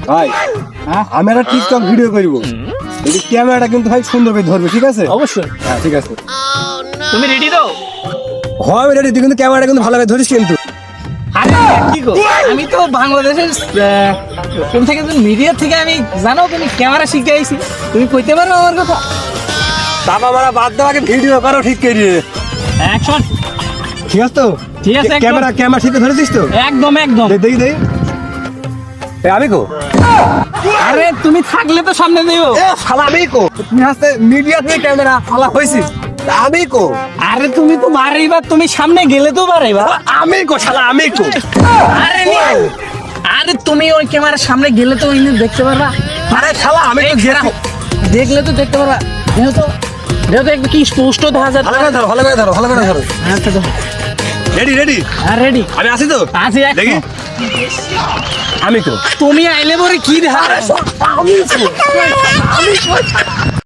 ভাই আমি একটা টিকটক ভিডিও করবো, এই ক্যামেরাটা কিন্তু ভাই সুন্দর করে ধরবে, ঠিক আছে? অবশ্যই। হ্যাঁ ঠিক আছে। তুমি রেডি তো? হয় রেডি, তুই কিন্তু ক্যামেরাটা কিন্তু ভালো করে ধরিস কিন্তু। আরে কি গো, আমি তো বাংলাদেশের কোন থেকে মিডিয়া থেকে আমি জানো তুমি ক্যামেরা শিখে আইছি, তুমি কইতে পারো আমার কথা? দাবা মারা বাদ দাও, আগে ভিডিও করো ঠিক করে। অ্যাকশন। ঠিক আছে তো? ঠিক আছে, একদম। ক্যামেরা ঠিক ধরেছিস তো? একদম একদম। দেখি দেখি। আমি কো? আরে তুমি থাকলে তো সামনে দিও। শালা আমি কো? তুমি হাসতে মিডিয়া থেকে ক্যামেরা ফালা হইছিস, আমি কো? আরে তুমি তো মারিবা, তুমি সামনে গেলে তো মারিবা। আমি কো শালা, আমি কো? আরে আরে তুমি ওই ক্যামেরার সামনে গেলে তো ইনি দেখতে পারবা। আরে শালা আমি তো দেখলে তো দেখতে পারবা। যেহেতু একটু কি স্পষ্ট দেখা যায়। ভালো করে ধরো, ভালো করে ধরো, ভালো করে ধরো। আচ্ছা তো রেডি রেডি, আর রেডি আমি আসি তো? আছি দেখি। আমি কো? তুমি আইলে পরে কি দেখা